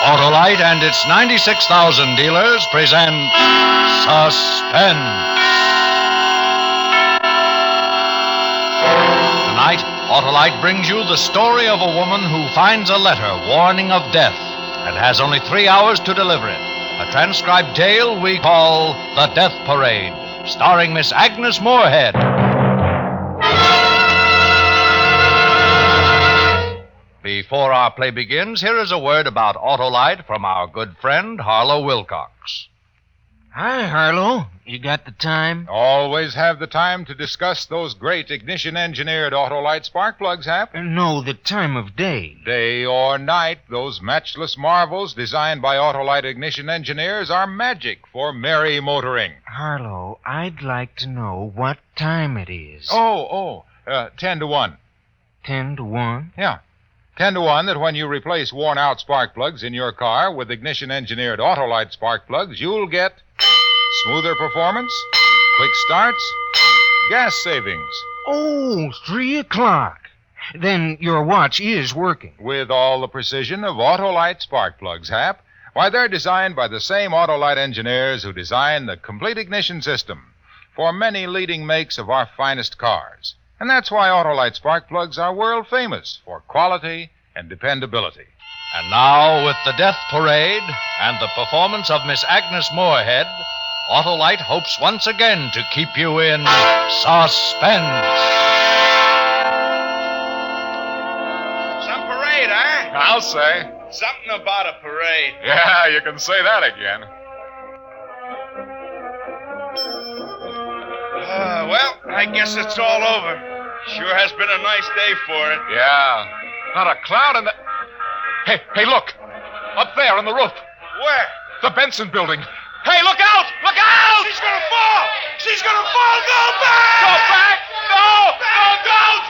Autolite and its 96,000 dealers present Suspense. Tonight, Autolite brings you the story of a woman who finds a letter warning of death and has only 3 hours to deliver it. A transcribed tale we call The Death Parade, starring Miss Agnes Moorehead. Before our play begins, here is a word about Autolite from our good friend, Harlow Wilcox. Hi, Harlow. You got the time? Always have the time to discuss those great ignition-engineered Autolite spark plugs, Hap. No, the time of day. Day or night, those matchless marvels designed by Autolite ignition engineers are magic for merry motoring. Harlow, I'd like to know what time it is. 10 to 1. 10 to 1? Yeah. 10 to 1 that when you replace worn-out spark plugs in your car with ignition-engineered Autolite spark plugs, you'll get smoother performance, quick starts, gas savings. Oh, 3 o'clock. Then your watch is working. With all the precision of Autolite spark plugs, Hap. Why, they're designed by the same Autolite engineers who designed the complete ignition system for many leading makes of our finest cars. And that's why Autolite spark plugs are world famous for quality and dependability. And now, with the Death Parade and the performance of Miss Agnes Moorehead, Autolite hopes once again to keep you in suspense. Some parade, huh? I'll say. Something about a parade. Yeah, you can say that again. Well, I guess it's all over. Sure has been a nice day for it. Yeah. Not a cloud in the... Hey, look. Up there on the roof. Where? The Benson building. Hey, look out! Look out! She's gonna fall! She's gonna fall! Go back! Go back! No! No, don't!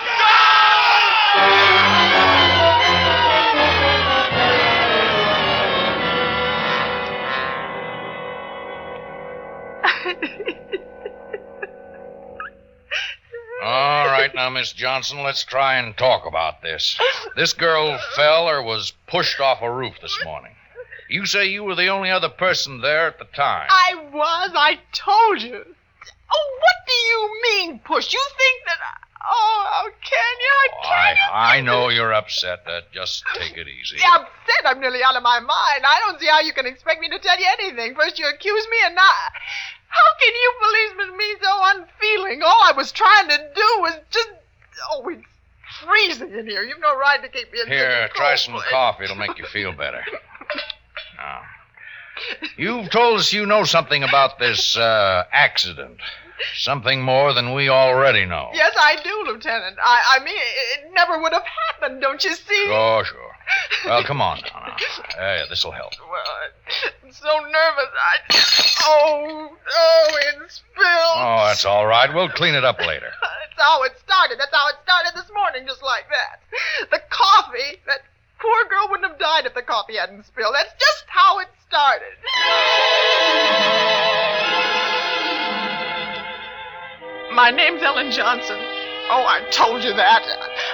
All right, now, Miss Johnson, let's try and talk about this. This girl fell or was pushed off a roof this morning. You say you were the only other person there at the time. I was. I told you. Oh, what do you mean, push? You think that... Oh, can you? I know you're upset. Just take it easy. Upset? I'm nearly out of my mind. I don't see how you can expect me to tell you anything. First you accuse me and now... How can you policemen be so unfeeling? All I was trying to do was just... Oh, it's freezing in here. You've no right to keep me in Here, try some coffee. It'll make you feel better. Now, you've told us you know something about this accident. Something more than we already know. Yes, I do, Lieutenant. I mean, it never would have happened, don't you see? Sure. Well, come on now. This'll help. Well, I'm so nervous. Oh, it spilled. Oh, that's all right. We'll clean it up later. That's how it started. That's how it started this morning, just like that. The coffee, that poor girl wouldn't have died if the coffee hadn't spilled. That's just how it started. My name's Ellen Johnson. Oh, I told you that.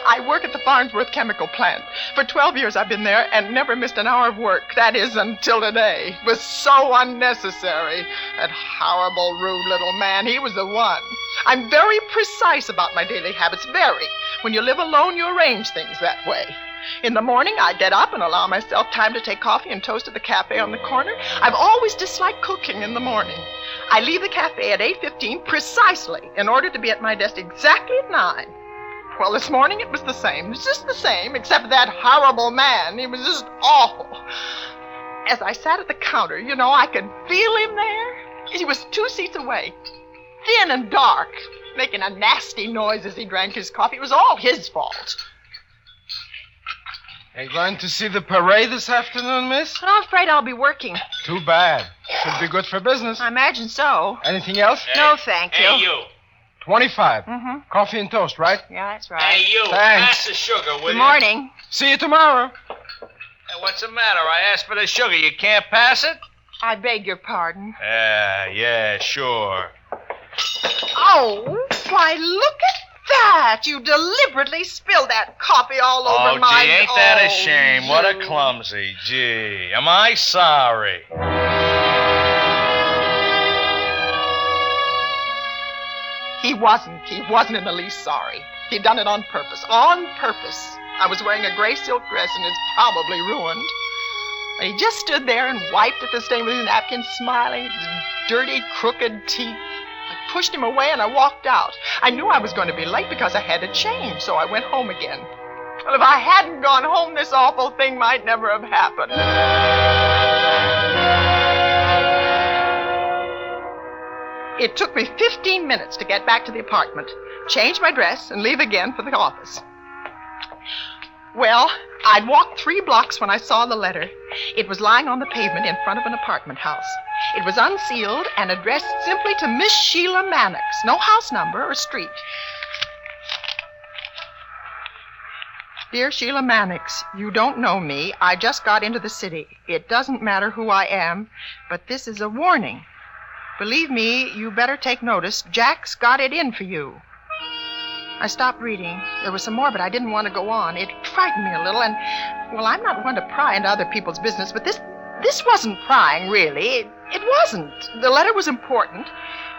I work at the Farnsworth Chemical Plant. For 12 years I've been there and never missed an hour of work. That is, until today. It was so unnecessary. That horrible, rude little man, he was the one. I'm very precise about my daily habits, very. When you live alone, you arrange things that way. In the morning, I get up and allow myself time to take coffee and toast at the cafe on the corner. I've always disliked cooking in the morning. I leave the cafe at 8:15 precisely in order to be at my desk exactly at 9. Well, this morning it was the same. It was just the same, except that horrible man. He was just awful. As I sat at the counter, I could feel him there. He was 2 seats away, thin and dark, making a nasty noise as he drank his coffee. It was all his fault. Are you going to see the parade this afternoon, miss? I'm afraid I'll be working. Too bad. Should be good for business. I imagine so. Anything else? No, thank you. Hey, you. 25. Mm-hmm. Coffee and toast, right? Yeah, that's right. Hey, you. Thanks. Pass the sugar, will Good you? morning. See you tomorrow. Hey, what's the matter? I asked for the sugar. You can't pass it? I beg your pardon. Yeah, sure. Oh, why, look at that? You deliberately spilled that coffee all over my... Oh, gee, ain't that a shame? What a clumsy. Gee, am I sorry? He wasn't in the least sorry. He'd done it on purpose. On purpose. I was wearing a gray silk dress and it's probably ruined. And he just stood there and wiped at the stain with his napkin, smiling, his dirty, crooked teeth. I pushed him away and I walked out. I knew I was going to be late because I had to change, so I went home again. Well, if I hadn't gone home, this awful thing might never have happened. It took me 15 minutes to get back to the apartment, change my dress, and leave again for the office. Well, I'd walked 3 blocks when I saw the letter. It was lying on the pavement in front of an apartment house. It was unsealed and addressed simply to Miss Sheila Mannix. No house number or street. Dear Sheila Mannix, you don't know me. I just got into the city. It doesn't matter who I am, but this is a warning. Believe me, you better take notice. Jack's got it in for you. I stopped reading. There was some more, but I didn't want to go on. It frightened me a little, and, well, I'm not one to pry into other people's business, but this wasn't prying, really. It wasn't. The letter was important.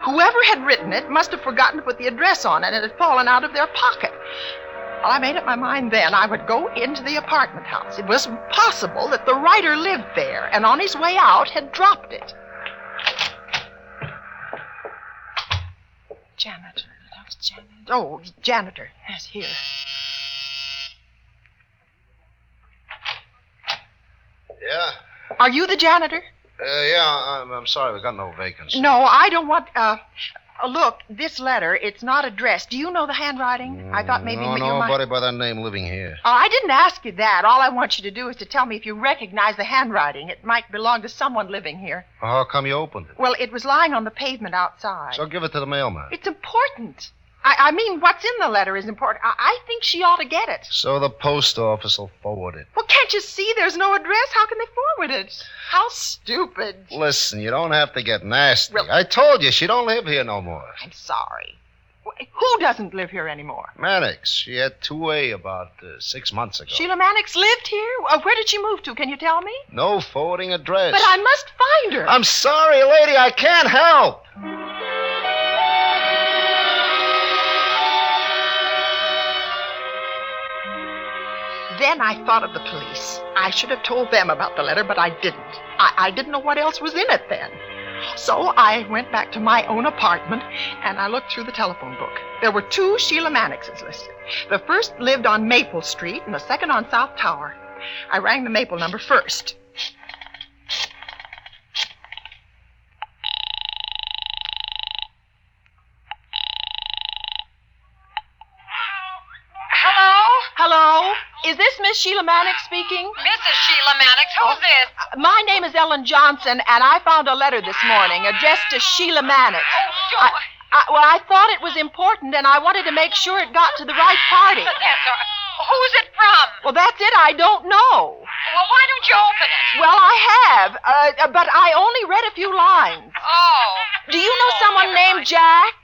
Whoever had written it must have forgotten to put the address on it, and it had fallen out of their pocket. Well, I made up my mind then I would go into the apartment house. It was possible that the writer lived there, and on his way out had dropped it. Janitor. That's janitor. Oh, janitor. Yes, here. Yeah? Are you the janitor? Yeah, I'm sorry, we got no vacancy. No, I don't want... look, this letter, it's not addressed. Do you know the handwriting? I thought maybe you might... Nobody by that name living here. I didn't ask you that. All I want you to do is to tell me if you recognize the handwriting. It might belong to someone living here. Well, how come you opened it? Well, it was lying on the pavement outside. So give it to the mailman. It's important. I mean, what's in the letter is important. I think she ought to get it. So the post office will forward it. Well, can't you see there's no address? How can they forward it? How stupid. Listen, you don't have to get nasty. Well- I told you, she don't live here no more. I'm sorry. Who doesn't live here anymore? Mannix, she had 2A about 6 months ago. Sheila Mannix lived here? Where did she move to? Can you tell me? No forwarding address. But I must find her. I'm sorry, lady, I can't help. Then I thought of the police. I should have told them about the letter, but I didn't. I didn't know what else was in it then. So I went back to my own apartment, and I looked through the telephone book. There were 2 Sheila Mannixes listed. The first lived on Maple Street, and the second on South Tower. I rang the Maple number first. Hello? Is this Miss Sheila Mannix speaking? Mrs. Sheila Mannix, who's this? My name is Ellen Johnson, and I found a letter this morning addressed to Sheila Mannix. Oh, I thought it was important, and I wanted to make sure it got to the right party. That's all right. Who's it from? Well, that's it. I don't know. Well, why don't you open it? Well, I have, but I only read a few lines. Oh. Do you know someone never named mind. Jack?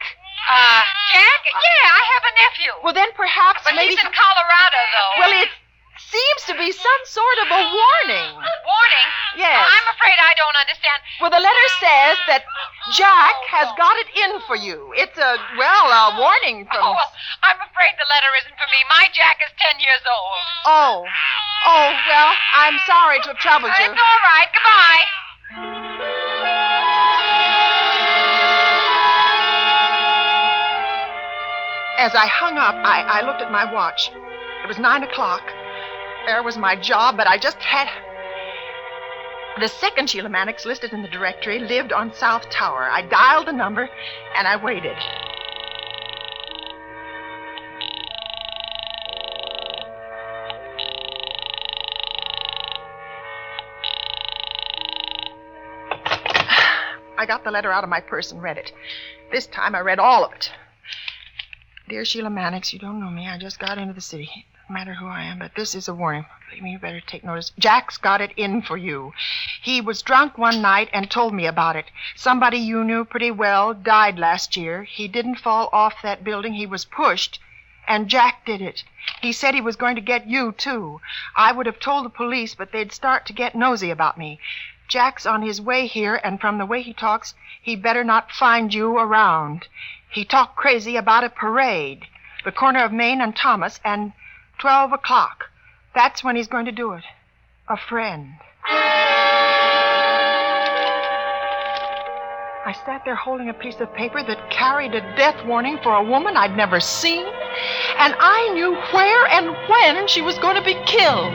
Jack? Yeah, I have a nephew. Well, then perhaps But maybe... he's in Colorado, though. Well, it seems to be some sort of a warning. Warning? Yes. I'm afraid I don't understand. Well, the letter says that Jack has got it in for you. It's a warning from... Oh, well, I'm afraid the letter isn't for me. My Jack is 10 years old. Oh, well, I'm sorry to have troubled you. It's all right. Goodbye. As I hung up, I looked at my watch. It was 9 o'clock. There was my job, but I just had... The second Sheila Mannix listed in the directory lived on South Tower. I dialed the number, and I waited. I got the letter out of my purse and read it. This time I read all of it. Dear Sheila Mannix, you don't know me. I just got into the city. No matter who I am, but this is a warning. Believe me, you better take notice. Jack's got it in for you. He was drunk one night and told me about it. Somebody you knew pretty well died last year. He didn't fall off that building. He was pushed. And Jack did it. He said he was going to get you, too. I would have told the police, but they'd start to get nosy about me. Jack's on his way here, and from the way he talks, he better not find you around. He talked crazy about a parade, the corner of Main and Thomas, and 12 o'clock. That's when he's going to do it. A friend. I sat there holding a piece of paper that carried a death warning for a woman I'd never seen, and I knew where and when she was going to be killed.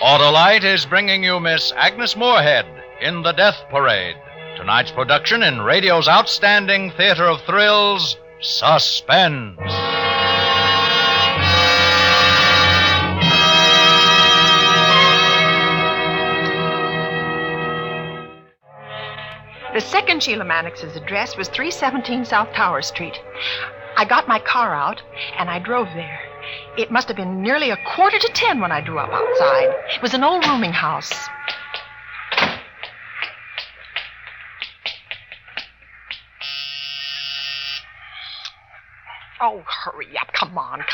Autolite is bringing you Miss Agnes Moorehead in The Death Parade. Tonight's production in radio's outstanding theater of thrills, Suspense. The second Sheila Mannix's address was 317 South Tower Street. I got my car out, and I drove there. It must have been nearly 9:45 when I drew up outside. It was an old rooming house. Oh, hurry up. Come on.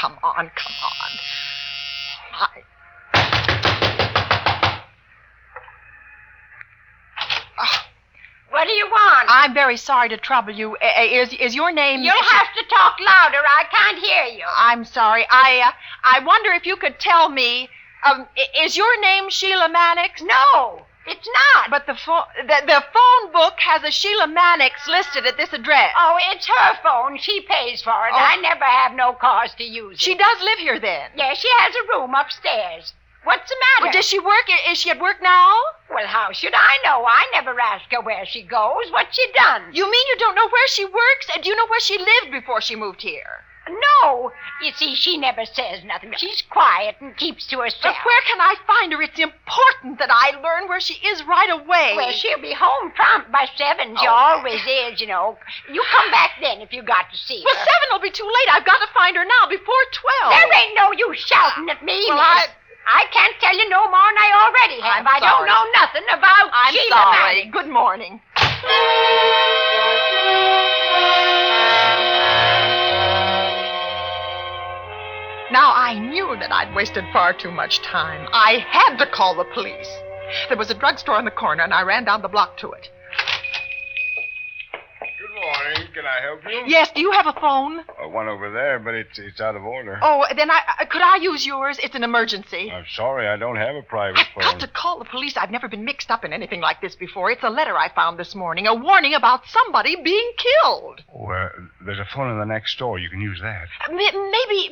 What do you want? I'm very sorry to trouble you. Is your name... You'll have to talk louder. I can't hear you. I'm sorry. I wonder if you could tell me, is your name Sheila Mannix? No, it's not. But the phone book has a Sheila Mannix listed at this address. Oh, it's her phone. She pays for it. Oh. I never have no cause to use it. She does live here then? Yes, she has a room upstairs. What's the matter? Well, does she work? Is she at work now? Well, how should I know? I never ask her where she goes. What's she done? You mean you don't know where she works? Do you know where she lived before she moved here? No. You see, she never says nothing. She's quiet and keeps to herself. But where can I find her? It's important that I learn where she is right away. Well, she'll be home prompt by 7. She Oh. always is, you know. You come back then if you got to see her. Well, 7 will be too late. I've got to find her now before 12. There ain't no use shouting at me, Well, miss. I can't tell you no more than I already have. I'm I don't sorry. know nothing about I'm Sheila sorry. Mannix. Good morning. Now, I knew that I'd wasted far too much time. I had to call the police. There was a drugstore on the corner, and I ran down the block to it. Good morning. Can I help you? Yes, do you have a phone? One over there, but it's out of order. Oh, then could I use yours? It's an emergency. I'm sorry, I don't have a private I've got to call the police. I've never been mixed up in anything like this before. It's a letter I found this morning, a warning about somebody being killed. Oh, there's a phone in the next store. You can use that. Maybe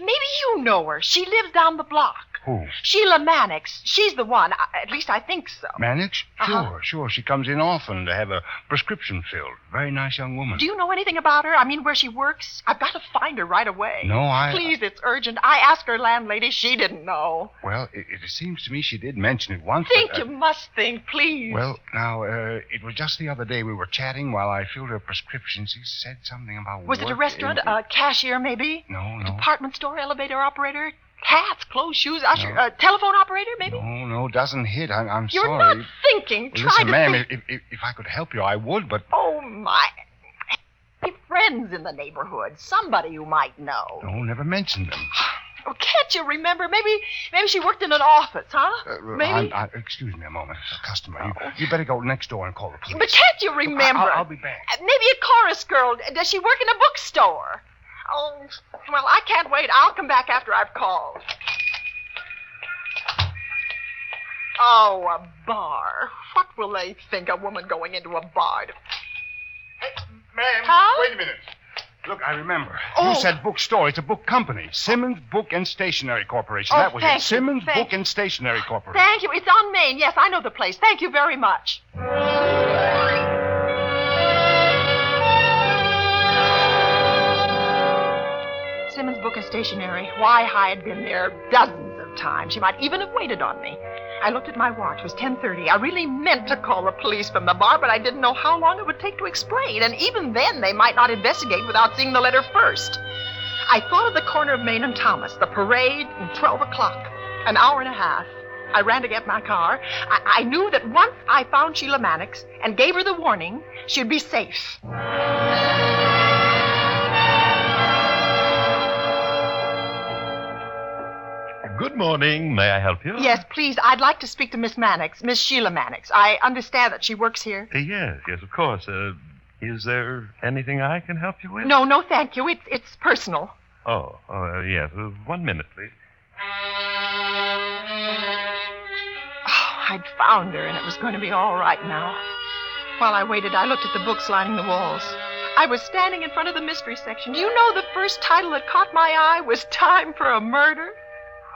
you know her. She lives down the block. Who? Sheila Mannix. She's the one. At least I think so. Mannix? Uh-huh. Sure. She comes in often to have a prescription filled. Very nice young woman. Do you know anything about her? I mean, where she works? I've got to find her right away. No, Please, it's urgent. I asked her landlady. She didn't know. Well, it seems to me she did mention it once. Think but, you must think, please. Well, now, it was just the other day we were chatting while I filled her prescription. She said something about Was it a work restaurant? in- A cashier, maybe? No. Department store, elevator operator? Hats, clothes, shoes, usher, No. telephone operator, maybe? No, doesn't hit. I'm You're sorry. not thinking. Well, Try listen, to ma'am, think. if I could help you, I would, but... Oh, my. Friends in the neighborhood. Somebody you might know. No, never mentioned them. Oh, can't you remember? Maybe she worked in an office, huh? Maybe. Excuse me a moment. It's a customer. You better go next door and call the police. But can't you remember? I'll be back. Maybe a chorus girl. Does she work in a bookstore? Oh, well, I can't wait. I'll come back after I've called. Oh, a bar. What will they think, a woman going into a bar? Hey, ma'am, Huh? wait a minute. Look, I remember. Oh. You said bookstore. It's a book company. Simmons Book and Stationery Corporation. Oh, That was thank it. you, Simmons thank Book you. and Stationery Corporation. Thank you. It's on Main. Yes, I know the place. Thank you very much. Simmons Book and Stationery. Why, I had been there dozens of times. She might even have waited on me. I looked at my watch. It was 10:30. I really meant to call the police from the bar, but I didn't know how long it would take to explain. And even then, they might not investigate without seeing the letter first. I thought of the corner of Main and Thomas, the parade, and 12 o'clock. An hour and a half. I ran to get my car. I knew that once I found Sheila Mannix and gave her the warning, she'd be safe. Good morning. May I help you? Yes, please. I'd like to speak to Miss Mannix, Miss Sheila Mannix. I understand that she works here. Yes, of course. Is there anything I can help you with? No, thank you. It's personal. Oh, yes. 1 minute, please. I'd found her, and it was going to be all right now. While I waited, I looked at the books lining the walls. I was standing in front of the mystery section. Do you know the first title that caught my eye was Time for a Murder?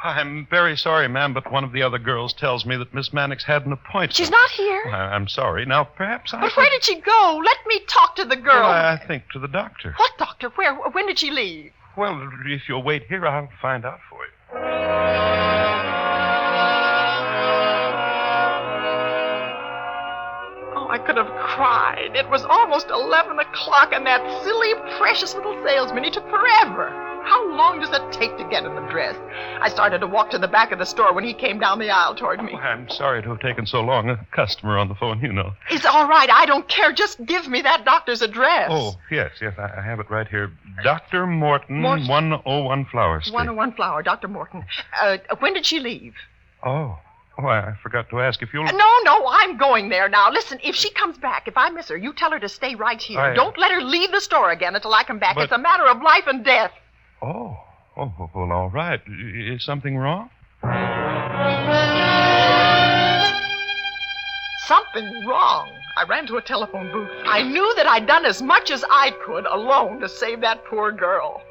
I'm very sorry, ma'am, but one of the other girls tells me that Miss Mannix had an appointment. She's not here. I'm sorry. Now, perhaps I... But where did she go? Let me talk to the girl. Well, I think to the doctor. What doctor? Where? When did she leave? Well, if you'll wait here, I'll find out for you. I could have cried. It was almost 11 o'clock, and that silly, precious little salesman, he took forever. How long does it take to get in the dress? I started to walk to the back of the store when he came down the aisle toward me. Oh, I'm sorry to have taken so long. A customer on the phone, you know. It's all right. I don't care. Just give me that doctor's address. Oh, yes. I have it right here. Dr. Morton, 101 Flower Street. 101 Flower, Dr. Morton. When did she leave? Oh, I forgot to ask if you'll... No, I'm going there now. Listen, if she comes back, if I miss her, you tell her to stay right here. Don't let her leave the store again until I come back. It's a matter of life and death. Oh, well, all right. Is something wrong? Something wrong. I ran to a telephone booth. I knew that I'd done as much as I could alone to save that poor girl.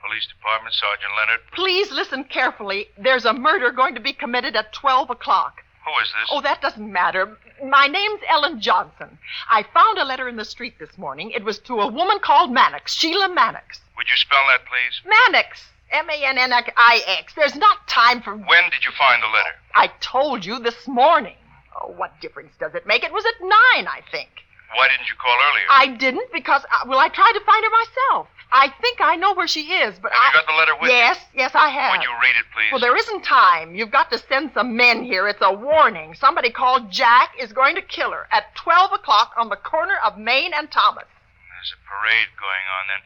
Police Department, Sergeant Leonard. Please listen carefully. There's a murder going to be committed at 12 o'clock. Who is this? Oh, that doesn't matter. My name's Ellen Johnson. I found a letter in the street this morning. It was to a woman called Mannix, Sheila Mannix. Would you spell that, please? Mannix. Mannix. There's not time for... When did you find the letter? I told you this morning. Oh, what difference does it make? It was at 9, I think. Why didn't you call earlier? I didn't because, I tried to find her myself. I think I know where she is, but Have you got the letter with you? Yes, I have. Would you read it, please? Well, there isn't time. You've got to send some men here. It's a warning. Somebody called Jack is going to kill her at 12 o'clock on the corner of Main and Thomas. There's a parade going on then.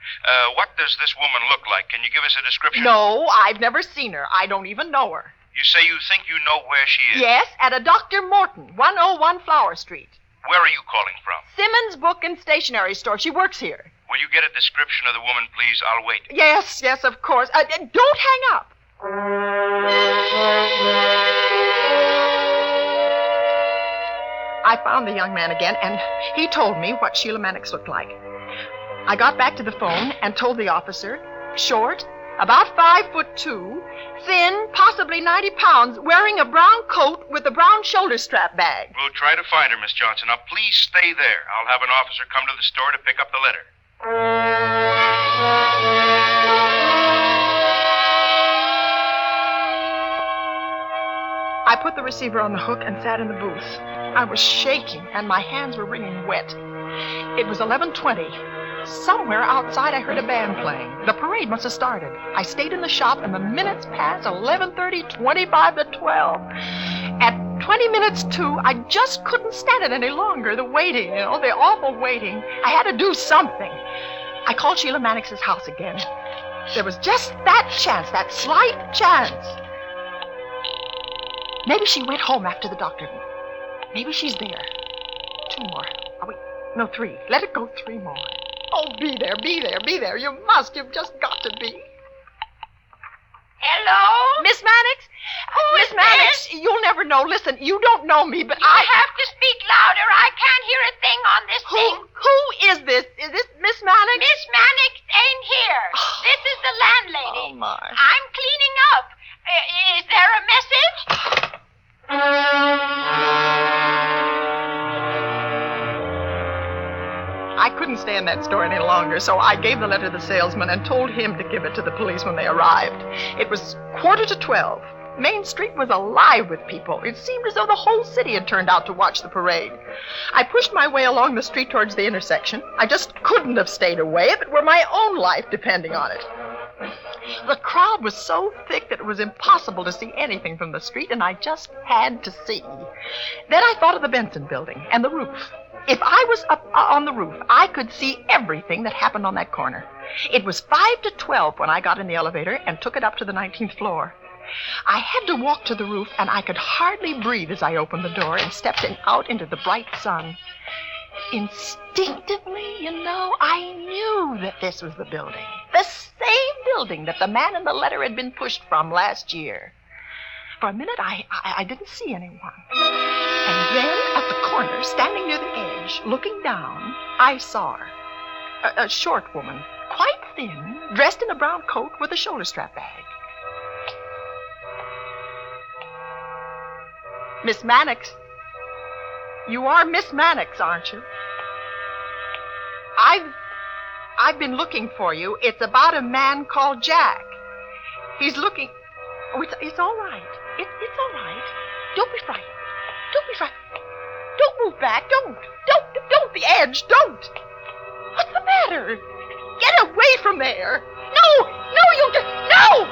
What does this woman look like? Can you give us a description? No, I've never seen her. I don't even know her. You say you think you know where she is? Yes, at a Dr. Morton, 101 Flower Street. Where are you calling from? Simmons Book and Stationery Store. She works here. Will you get a description of the woman, please? I'll wait. Yes, of course. Don't hang up. I found the young man again, and he told me what Sheila Mannix looked like. I got back to the phone and told the officer, short, about 5'2", thin, possibly 90 pounds, wearing a brown coat with a brown shoulder strap bag. We'll try to find her, Miss Johnson. Now, please stay there. I'll have an officer come to the store to pick up the letter. I put the receiver on the hook and sat in the booth. I was shaking, and my hands were wringing wet. It was 11:20. Somewhere outside, I heard a band playing. The parade must have started. I stayed in the shop, and the minutes passed 11:30, 25 to 12. At 20 minutes to, I just couldn't stand it any longer. The waiting, the awful waiting. I had to do something. I called Sheila Mannix's house again. There was just that chance, that slight chance. Maybe she went home after the doctor. Maybe she's there. 2 more. Oh, wait. No, 3. Let it go 3 more. Oh, be there. You must. You've just got to be. Hello? Miss Mannix? Miss Mannix, this? you'll never know. Listen, you don't know me, but You have to speak louder. I can't hear a thing on this thing. Who is this? Is this Miss Mannix? Miss Mannix ain't here. This is the landlady. Oh, my. I'm cleaning up. Is there a message? I couldn't stay in that store any longer, so I gave the letter to the salesman and told him to give it to the police when they arrived. It was 11:45. Main Street was alive with people. It seemed as though the whole city had turned out to watch the parade. I pushed my way along the street towards the intersection. I just couldn't have stayed away if it were my own life depending on it. The crowd was so thick that it was impossible to see anything from the street, and I just had to see. Then I thought of the Benson building and the roof. If I was up on the roof, I could see everything that happened on that corner. It was 5 to 12 when I got in the elevator and took it up to the 19th floor. I had to walk to the roof, and I could hardly breathe as I opened the door and stepped out into the bright sun. Instinctively, I knew that this was the building. The same building that the man in the letter had been pushed from last year. For a minute, I didn't see anyone. And then, at the corner, standing near the edge, looking down, I saw her. A short woman, quite thin, dressed in a brown coat with a shoulder strap bag. Miss Mannix. You are Miss Mannix, aren't you? I've been looking for you. It's about a man called Jack. He's looking... Oh, it's all right. It's all right. Don't be frightened. Don't be frightened. Don't move back. Don't. The edge. Don't. What's the matter? Get away from there. No, you just... No!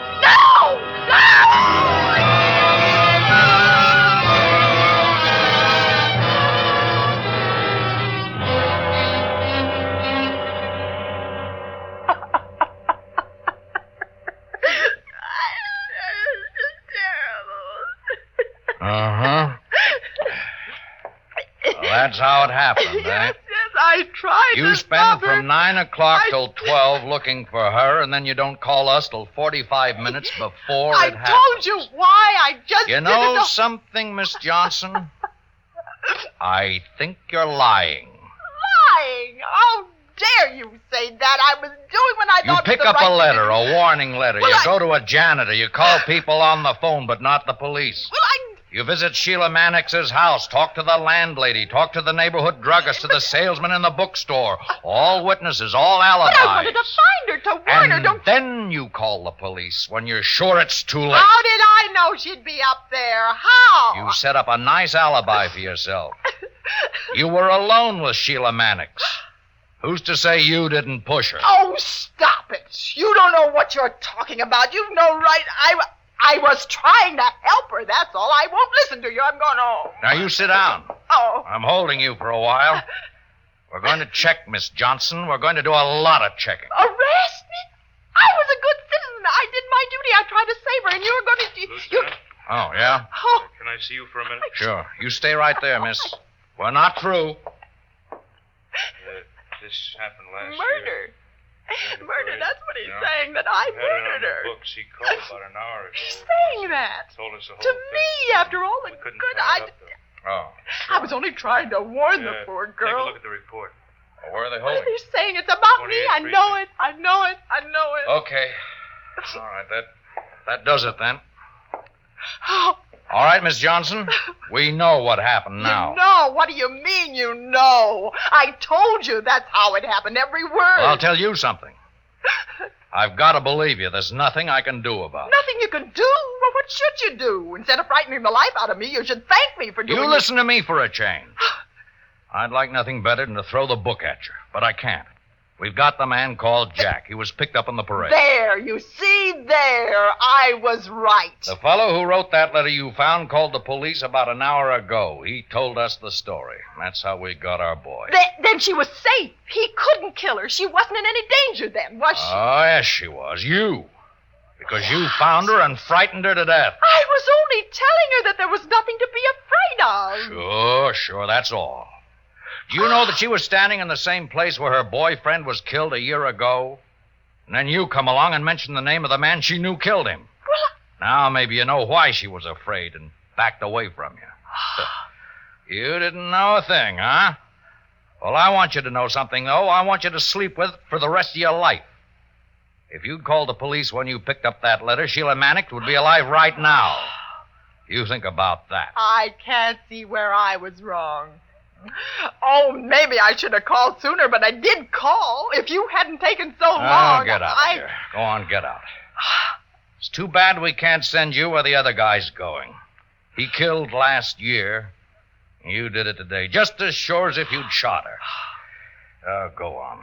That's how it happened, Yes, I tried You to spend stop her. from 9 o'clock till 12 looking for her, and then you don't call us till 45 minutes before it happens. I told you why. I just You didn't know something, Miss Johnson? I think you're lying. Lying? How dare you say that? I was doing what I You thought pick was the up right a letter, thing to do. a warning letter. Well, You I- go to a janitor. You call people on the phone, but not the police. Well, You visit Sheila Mannix's house, talk to the landlady, talk to the neighborhood druggist, to the salesman in the bookstore. All witnesses, all But I alibis. wanted to find her, to warn her. And Don't... then you call the police when you're sure it's too late. How did I know she'd be up there? How? You set up a nice alibi for yourself. You were alone with Sheila Mannix. Who's to say you didn't push her? Oh, stop it. You don't know what you're talking about. You know right. I was trying to help her, that's all. I won't listen to you. I'm going home. Now, you sit down. Oh. I'm holding you for a while. We're going to check, Miss Johnson. We're going to do a lot of checking. Arrest me? I was a good citizen. I did my duty. I tried to save her, and you were going to... Lieutenant? Oh, yeah? Oh. Can I see you for a minute? Sure. You stay right there, miss. We're not through. This happened last year. Murder. Murder, that's what he's saying, that I We had it on murdered the her. books. He called about an hour ago. He's saying that. Told us the whole To thing. me, after all the We couldn't good find I... it up, though. Oh. I was only trying to warn the Yeah, poor Take a girl. look at the report. Well, where are they What holding? are they saying? It's about me. 28th I know it. I know it. I know it. Okay. All right, that does it then. Oh, All right, Miss Johnson. We know what happened now. You know? What do you mean you know? I told you that's how it happened, every word. Well, I'll tell you something. I've got to believe you. There's nothing I can do about it. Nothing you can do? Well, what should you do? Instead of frightening the life out of me, you should thank me for doing You listen to me for a change. I'd like nothing better than to throw the book at you, but I can't. We've got the man called Jack. He was picked up on the parade. There, you see, there. I was right. The fellow who wrote that letter you found called the police about an hour ago. He told us the story. That's how we got our boy. Then she was safe. He couldn't kill her. She wasn't in any danger then, was she? Oh, yes, she was. You. Because you found her and frightened her to death. I was only telling her that there was nothing to be afraid of. Sure, that's all. Do you know that she was standing in the same place where her boyfriend was killed a year ago? And then you come along and mention the name of the man she knew killed him. Well, Now maybe you know why she was afraid and backed away from you. You didn't know a thing, huh? Well, I want you to know something, though. I want you to sleep with it for the rest of your life. If you'd called the police when you picked up that letter, Sheila Mannix would be alive right now. You think about that. I can't see where I was wrong. Oh, maybe I should have called sooner, but I did call. If you hadn't taken so long, Get out of here. Go on, get out. It's too bad we can't send you where the other guy's going. He killed last year. You did it today, just as sure as if you'd shot her. Go on.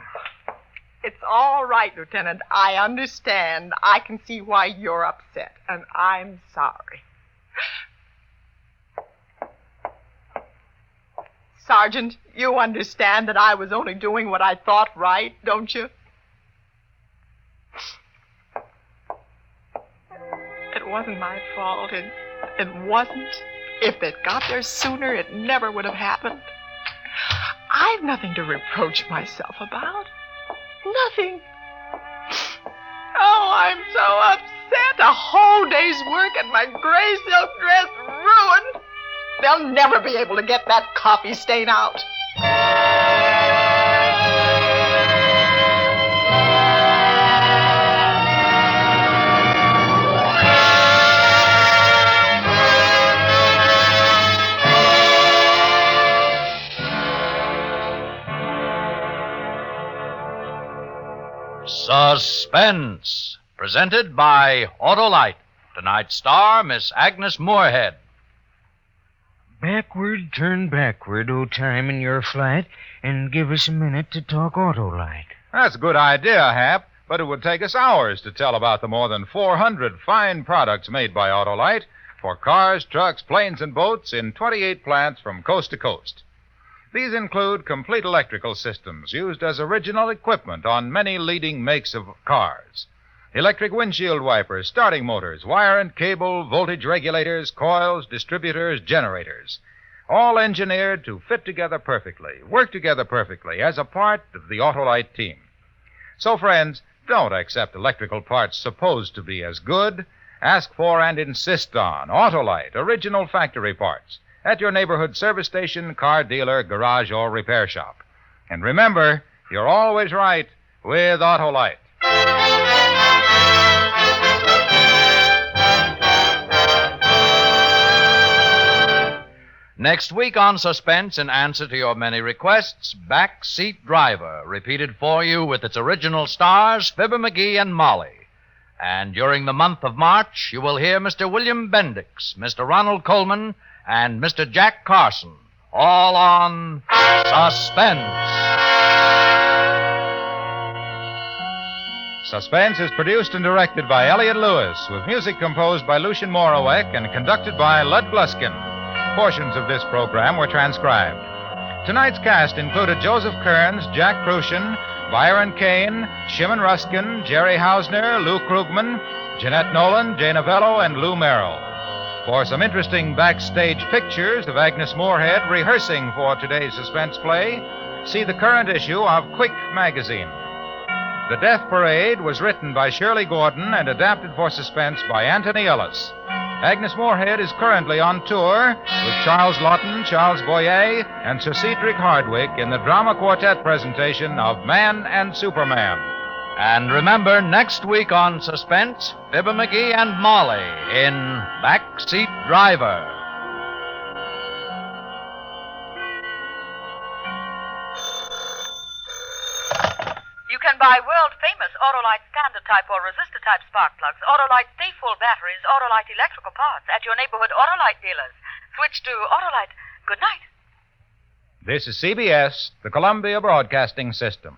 It's all right, Lieutenant. I understand. I can see why you're upset, and I'm sorry. Sergeant, you understand that I was only doing what I thought right, don't you? It wasn't my fault. It wasn't. If they'd got there sooner, it never would have happened. I've nothing to reproach myself about. Nothing. Oh, I'm so upset. A whole day's work and my gray silk dress ruined. They'll never be able to get that coffee stain out. Suspense, presented by Autolite. Tonight's star, Miss Agnes Moorehead. Backward, turn backward, O time in your flight, and give us a minute to talk Autolite. That's a good idea, Hap, but it would take us hours to tell about the more than 400 fine products made by Autolite for cars, trucks, planes, and boats in 28 plants from coast to coast. These include complete electrical systems used as original equipment on many leading makes of cars. Electric windshield wipers, starting motors, wire and cable, voltage regulators, coils, distributors, generators. All engineered to fit together perfectly, work together perfectly as a part of the Autolite team. So, friends, don't accept electrical parts supposed to be as good. Ask for and insist on Autolite original factory parts at your neighborhood service station, car dealer, garage, or repair shop. And remember, you're always right with Autolite. Next week on Suspense, in answer to your many requests, Backseat Driver, repeated for you with its original stars, Fibber McGee and Molly. And during the month of March, you will hear Mr. William Bendix, Mr. Ronald Coleman, and Mr. Jack Carson, all on Suspense. Suspense is produced and directed by Elliott Lewis, with music composed by Lucien Morawek and conducted by Lud Gluskin. Portions of this program were transcribed. Tonight's cast included Joseph Kearns, Jack Crucian, Byron Kane, Shimon Ruskin, Jerry Hausner, Lou Krugman, Jeanette Nolan, Jay Novello, and Lou Merrill. For some interesting backstage pictures of Agnes Moorehead rehearsing for today's suspense play, see the current issue of Quick magazine. The Death Parade was written by Shirley Gordon and adapted for suspense by Anthony Ellis. Agnes Moorehead is currently on tour with Charles Lawton, Charles Boyer, and Sir Cedric Hardwick in the drama quartet presentation of Man and Superman. And remember, next week on Suspense, Fibber McGee and Molly in Backseat Driver. You can buy world-famous Autolite standard-type or resistor-type spark plugs, Autolite stay-full batteries, Autolite electrical parts at your neighborhood Autolite dealers. Switch to Autolite. Good night. This is CBS, the Columbia Broadcasting System.